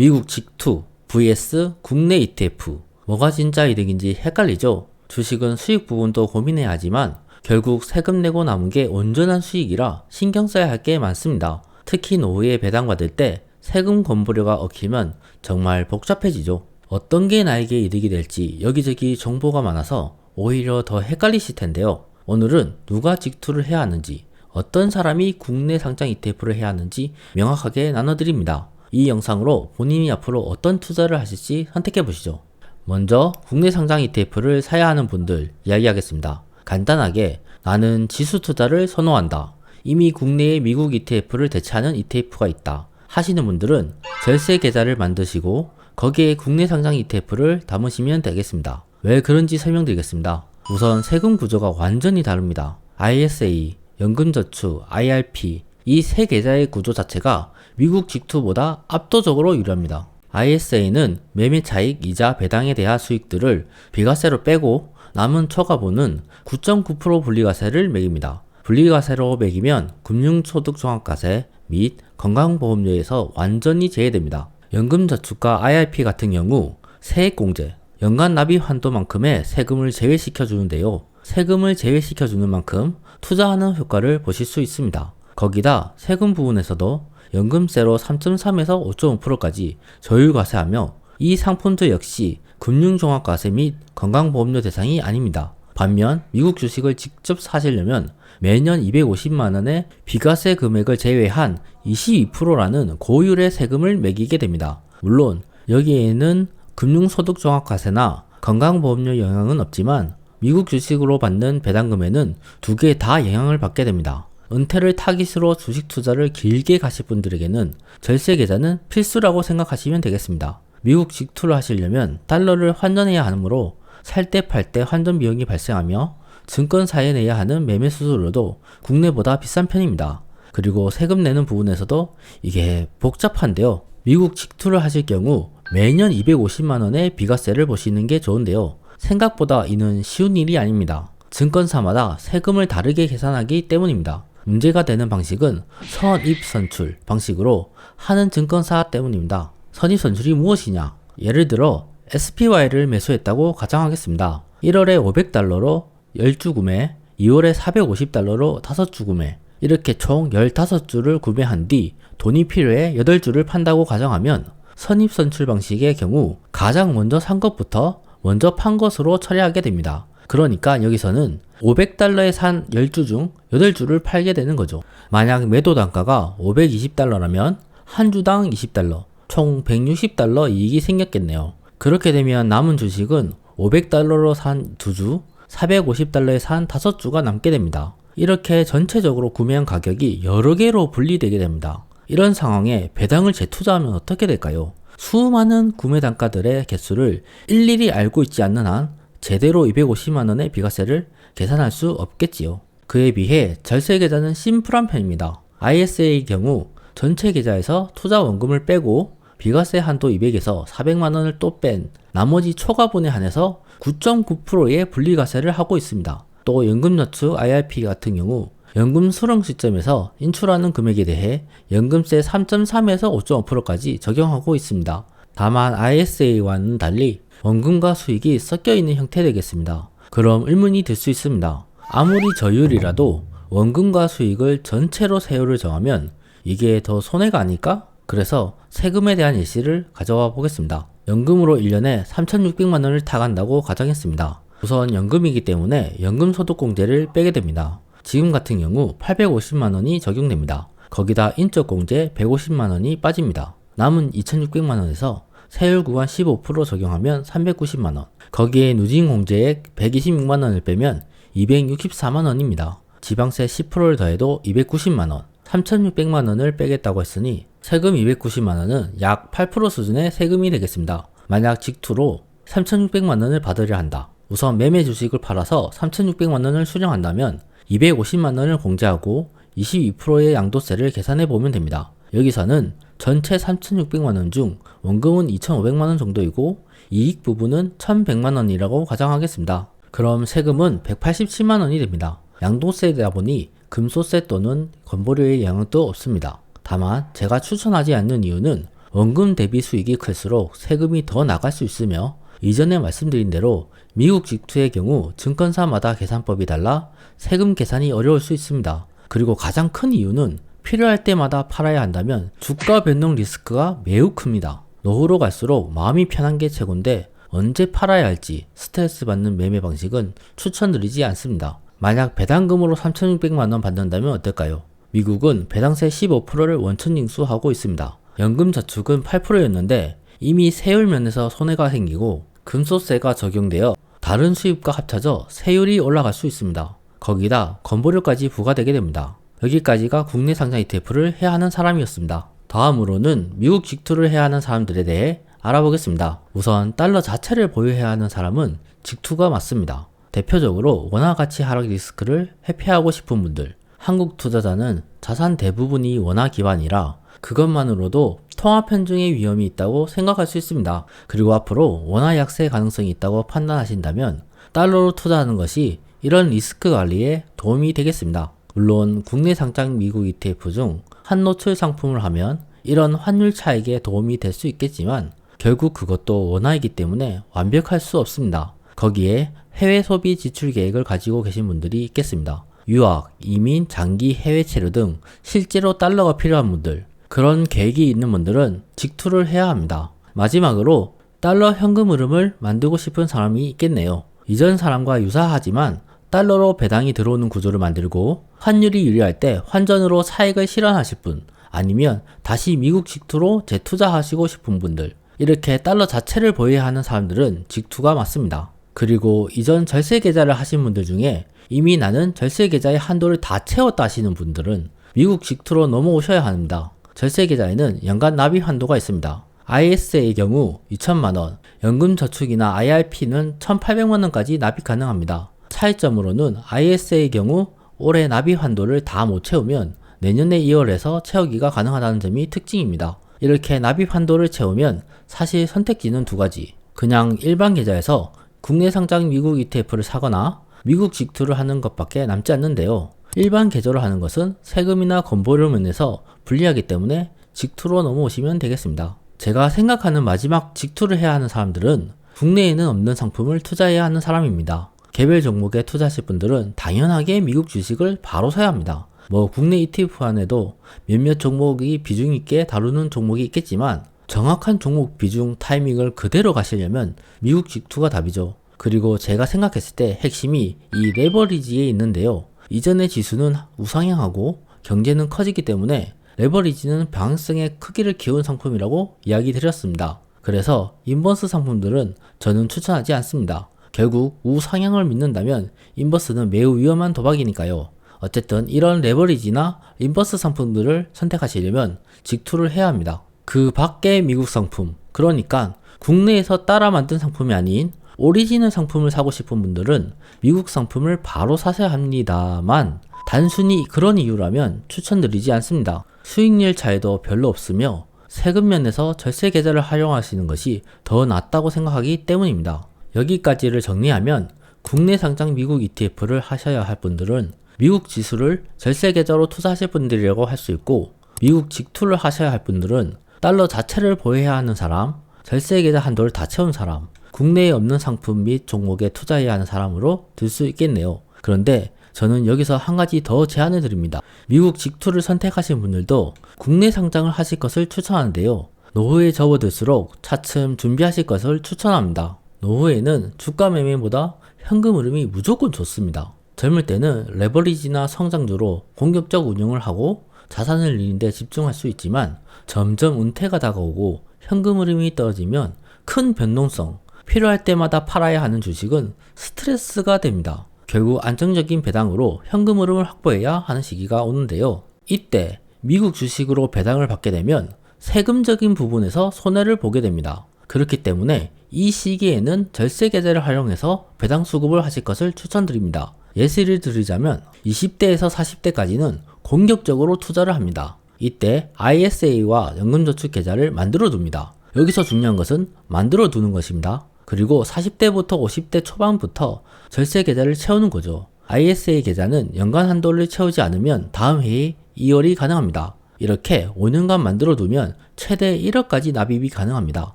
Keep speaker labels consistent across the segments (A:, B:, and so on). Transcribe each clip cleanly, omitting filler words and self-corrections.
A: 미국 직투 vs 국내 ETF. 뭐가 진짜 이득인지 헷갈리죠? 주식은 수익 부분도 고민해야 하지만 결국 세금 내고 남은 게 온전한 수익이라 신경 써야 할 게 많습니다. 특히 노후에 배당받을 때 세금 건보료가 얽히면 정말 복잡해지죠. 어떤 게 나에게 이득이 될지 여기저기 정보가 많아서 오히려 더 헷갈리실 텐데요. 오늘은 누가 직투를 해야 하는지, 어떤 사람이 국내 상장 ETF를 해야 하는지 명확하게 나눠드립니다. 이 영상으로 본인이 앞으로 어떤 투자를 하실지 선택해보시죠. 먼저 국내 상장 ETF를 사야 하는 분들 이야기하겠습니다. 간단하게 나는 지수 투자를 선호한다. 이미 국내에 미국 ETF를 대체하는 ETF가 있다 하시는 분들은 절세 계좌를 만드시고 거기에 국내 상장 ETF를 담으시면 되겠습니다. 왜 그런지 설명드리겠습니다. 우선 세금 구조가 완전히 다릅니다. ISA, 연금저축, IRP 이 세 계좌의 구조 자체가 미국 직투보다 압도적으로 유리합니다. ISA는 매매 차익, 이자, 배당에 대한 수익들을 비과세로 빼고 남은 초과분은 9.9% 분리과세를 매깁니다. 분리과세로 매기면 금융소득종합과세 및 건강보험료에서 완전히 제외됩니다. 연금저축과 IRP 같은 경우 세액공제, 연간 납입 한도만큼의 세금을 제외시켜주는데요. 세금을 제외시켜주는 만큼 투자하는 효과를 보실 수 있습니다. 거기다 세금 부분에서도 연금세로 3.3에서 5.5%까지 저율과세하며 이 상품도 역시 금융종합과세 및 건강보험료 대상이 아닙니다. 반면 미국 주식을 직접 사시려면 매년 250만원의 비과세 금액을 제외한 22%라는 고율의 세금을 매기게 됩니다. 물론 여기에는 금융소득종합과세나 건강보험료 영향은 없지만 미국 주식으로 받는 배당금에는 두 개 다 영향을 받게 됩니다. 은퇴를 타깃으로 주식 투자를 길게 가실 분들에게는 절세 계좌는 필수라고 생각하시면 되겠습니다. 미국 직투를 하시려면 달러를 환전해야 하므로 살 때 팔 때 환전 비용이 발생하며 증권사에 내야 하는 매매 수수료도 국내보다 비싼 편입니다. 그리고 세금 내는 부분에서도 이게 복잡한데요. 미국 직투를 하실 경우 매년 250만원의 비과세를 보시는 게 좋은데요. 생각보다 이는 쉬운 일이 아닙니다. 증권사마다 세금을 다르게 계산하기 때문입니다. 문제가 되는 방식은 선입선출 방식으로 하는 증권사 때문입니다. 선입선출이 무엇이냐? 예를 들어 SPY를 매수했다고 가정하겠습니다. 1월에 500달러로 10주 구매, 2월에 450달러로 5주 구매, 이렇게 총 15주를 구매한 뒤 돈이 필요해 8주를 판다고 가정하면 선입선출 방식의 경우 가장 먼저 산 것부터 먼저 판 것으로 처리하게 됩니다. 그러니까 여기서는 500달러에 산 10주 중 8주를 팔게 되는 거죠. 만약 매도 단가가 520달러라면 한 주당 20달러, 총 160달러 이익이 생겼겠네요. 그렇게 되면 남은 주식은 500달러로 산 2주, 450달러에 산 5주가 남게 됩니다. 이렇게 전체적으로 구매한 가격이 여러 개로 분리되게 됩니다. 이런 상황에 배당을 재투자하면 어떻게 될까요? 수많은 구매 단가들의 개수를 일일이 알고 있지 않는 한 제대로 250만원의 비과세를 계산할 수 없겠지요. 그에 비해 절세 계좌는 심플한 편입니다. ISA의 경우 전체 계좌에서 투자 원금을 빼고 비과세 한도 200에서 400만원을 또 뺀 나머지 초과분에 한해서 9.9%의 분리과세를 하고 있습니다. 또 연금저축 IRP 같은 경우 연금 수령 시점에서 인출하는 금액에 대해 연금세 3.3에서 5.5%까지 적용하고 있습니다. 다만 ISA와는 달리 원금과 수익이 섞여 있는 형태 되겠습니다. 그럼 의문이 들 수 있습니다. 아무리 저율이라도 원금과 수익을 전체로 세율을 정하면 이게 더 손해가 아닐까? 그래서 세금에 대한 예시를 가져와 보겠습니다. 연금으로 1년에 3,600만원을 타간다고 가정했습니다. 우선 연금이기 때문에 연금소득공제를 빼게 됩니다. 지금 같은 경우 850만원이 적용됩니다. 거기다 인적공제 150만원이 빠집니다. 남은 2,600만원에서 세율 구간 15% 적용하면 390만원, 거기에 누진공제액 126만원을 빼면 264만원입니다. 지방세 10%를 더해도 290만원, 3,600만원을 빼겠다고 했으니 세금 290만원은 약 8% 수준의 세금이 되겠습니다. 만약 직투로 3,600만원을 받으려 한다. 우선 매매 주식을 팔아서 3,600만원을 수령한다면 250만원을 공제하고 22%의 양도세를 계산해 보면 됩니다. 여기서는 전체 3,600만원 중 원금은 2,500만원 정도이고 이익 부분은 1,100만원이라고 가정하겠습니다. 그럼 세금은 187만원이 됩니다. 양도세이다 보니 금소세 또는 건보료의 영향도 없습니다. 다만 제가 추천하지 않는 이유는 원금 대비 수익이 클수록 세금이 더 나갈 수 있으며 이전에 말씀드린 대로 미국 직투의 경우 증권사마다 계산법이 달라 세금 계산이 어려울 수 있습니다. 그리고 가장 큰 이유는 필요할 때마다 팔아야 한다면 주가 변동 리스크가 매우 큽니다. 노후로 갈수록 마음이 편한 게 최고인데 언제 팔아야 할지 스트레스 받는 매매 방식은 추천드리지 않습니다. 만약 배당금으로 3,600만원 받는다면 어떨까요? 미국은 배당세 15%를 원천 징수하고 있습니다. 연금저축은 8%였는데 이미 세율 면에서 손해가 생기고 금소세가 적용되어 다른 수입과 합쳐져 세율이 올라갈 수 있습니다. 거기다 건보료까지 부과되게 됩니다. 여기까지가 국내 상장 ETF를 해야 하는 사람이었습니다. 다음으로는 미국 직투를 해야 하는 사람들에 대해 알아보겠습니다. 우선 달러 자체를 보유해야 하는 사람은 직투가 맞습니다. 대표적으로 원화 가치 하락 리스크를 회피하고 싶은 분들, 한국 투자자는 자산 대부분이 원화 기반이라 그것만으로도 통화 편중의 위험이 있다고 생각할 수 있습니다. 그리고 앞으로 원화 약세 가능성이 있다고 판단하신다면 달러로 투자하는 것이 이런 리스크 관리에 도움이 되겠습니다. 물론 국내 상장 미국 ETF 중 한 노출 상품을 하면 이런 환율 차익에 도움이 될 수 있겠지만 결국 그것도 원화이기 때문에 완벽할 수 없습니다. 거기에 해외 소비 지출 계획을 가지고 계신 분들이 있겠습니다. 유학, 이민, 장기 해외 체류 등 실제로 달러가 필요한 분들, 그런 계획이 있는 분들은 직투를 해야 합니다. 마지막으로 달러 현금 흐름을 만들고 싶은 사람이 있겠네요. 이전 사람과 유사하지만 달러로 배당이 들어오는 구조를 만들고 환율이 유리할 때 환전으로 차익을 실현하실 분, 아니면 다시 미국 직투로 재투자하시고 싶은 분들, 이렇게 달러 자체를 보유해야 하는 사람들은 직투가 맞습니다. 그리고 이전 절세 계좌를 하신 분들 중에 이미 나는 절세 계좌의 한도를 다 채웠다 하시는 분들은 미국 직투로 넘어오셔야 합니다. 절세 계좌에는 연간 납입 한도가 있습니다. ISA의 경우 2,000만원, 연금저축이나 IRP는 1,800만원까지 납입 가능합니다. 차이점으로는 ISA의 경우 올해 납입 한도를 다 못 채우면 내년에 2월에서 채우기가 가능하다는 점이 특징입니다. 이렇게 납입 한도를 채우면 사실 선택지는 두 가지. 그냥 일반 계좌에서 국내 상장 미국 ETF를 사거나 미국 직투를 하는 것밖에 남지 않는데요. 일반 계좌로 하는 것은 세금이나 건보료 면에서 불리하기 때문에 직투로 넘어오시면 되겠습니다. 제가 생각하는 마지막 직투를 해야 하는 사람들은 국내에는 없는 상품을 투자해야 하는 사람입니다. 개별 종목에 투자하실 분들은 당연하게 미국 주식을 바로 사야 합니다. 국내 ETF 안에도 몇몇 종목이 비중 있게 다루는 종목이 있겠지만 정확한 종목 비중 타이밍을 그대로 가시려면 미국 직투가 답이죠. 그리고 제가 생각했을 때 핵심이 이 레버리지에 있는데요. 이전의 지수는 우상향하고 경제는 커지기 때문에 레버리지는 방향성의 크기를 키운 상품이라고 이야기 드렸습니다. 그래서 인버스 상품들은 저는 추천하지 않습니다. 결국 우상향을 믿는다면 인버스는 매우 위험한 도박이니까요. 어쨌든 이런 레버리지나 인버스 상품들을 선택하시려면 직투를 해야 합니다. 그 밖의 미국 상품, 그러니까 국내에서 따라 만든 상품이 아닌 오리지널 상품을 사고 싶은 분들은 미국 상품을 바로 사셔야 합니다만 단순히 그런 이유라면 추천드리지 않습니다. 수익률 차이도 별로 없으며 세금 면에서 절세 계좌를 활용하시는 것이 더 낫다고 생각하기 때문입니다. 여기까지를 정리하면 국내 상장 미국 ETF를 하셔야 할 분들은 미국 지수를 절세 계좌로 투자하실 분들이라고 할 수 있고, 미국 직투를 하셔야 할 분들은 달러 자체를 보유해야 하는 사람, 절세 계좌 한도를 다 채운 사람, 국내에 없는 상품 및 종목에 투자해야 하는 사람으로 들 수 있겠네요. 그런데 저는 여기서 한 가지 더 제안을 드립니다. 미국 직투를 선택하신 분들도 국내 상장을 하실 것을 추천하는데요. 노후에 접어들수록 차츰 준비하실 것을 추천합니다. 노후에는 주가 매매보다 현금 흐름이 무조건 좋습니다. 젊을 때는 레버리지나 성장주로 공격적 운용을 하고 자산을 늘리는 데 집중할 수 있지만 점점 은퇴가 다가오고 현금 흐름이 떨어지면 큰 변동성, 필요할 때마다 팔아야 하는 주식은 스트레스가 됩니다. 결국 안정적인 배당으로 현금 흐름을 확보해야 하는 시기가 오는데요. 이때 미국 주식으로 배당을 받게 되면 세금적인 부분에서 손해를 보게 됩니다. 그렇기 때문에 이 시기에는 절세 계좌를 활용해서 배당 수급을 하실 것을 추천드립니다. 예시를 드리자면 20대에서 40대까지는 공격적으로 투자를 합니다. 이때 ISA와 연금저축 계좌를 만들어 둡니다. 여기서 중요한 것은 만들어 두는 것입니다. 그리고 40대부터 50대 초반부터 절세 계좌를 채우는 거죠. ISA 계좌는 연간 한도를 채우지 않으면 다음 해에 2월이 가능합니다. 이렇게 5년간 만들어 두면 최대 1억까지 납입이 가능합니다.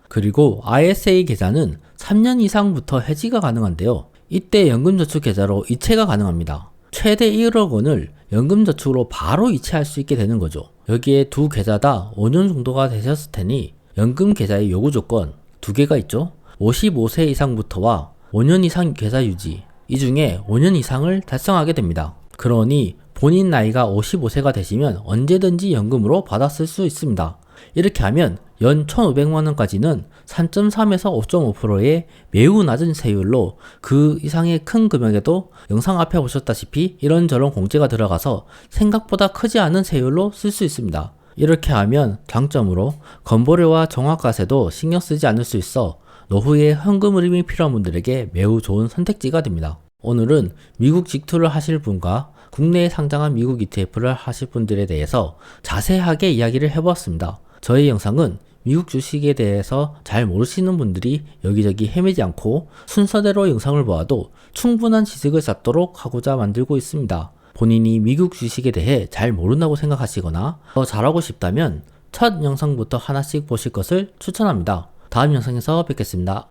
A: 그리고 ISA 계좌는 3년 이상부터 해지가 가능한데요. 이때 연금저축 계좌로 이체가 가능합니다. 최대 1억 원을 연금저축으로 바로 이체할 수 있게 되는 거죠. 여기에 두 계좌 다 5년 정도가 되셨을 테니 연금 계좌의 요구 조건 두 개가 있죠. 55세 이상부터와 5년 이상 계좌 유지, 이 중에 5년 이상을 달성하게 됩니다. 그러니 본인 나이가 55세가 되시면 언제든지 연금으로 받아 쓸 수 있습니다. 이렇게 하면 연 1,500만원까지는 3.3에서 5.5%의 매우 낮은 세율로 그 이상의 큰 금액에도 영상 앞에 보셨다시피 이런저런 공제가 들어가서 생각보다 크지 않은 세율로 쓸 수 있습니다. 이렇게 하면 장점으로 건보료와 정확과세도 신경 쓰지 않을 수 있어 노후에 현금 흐름이 필요한 분들에게 매우 좋은 선택지가 됩니다. 오늘은 미국 직투를 하실 분과 국내에 상장한 미국 ETF를 하실 분들에 대해서 자세하게 이야기를 해보았습니다. 저희 영상은 미국 주식에 대해서 잘 모르시는 분들이 여기저기 헤매지 않고 순서대로 영상을 보아도 충분한 지식을 쌓도록 하고자 만들고 있습니다. 본인이 미국 주식에 대해 잘 모른다고 생각하시거나 더 잘하고 싶다면 첫 영상부터 하나씩 보실 것을 추천합니다. 다음 영상에서 뵙겠습니다.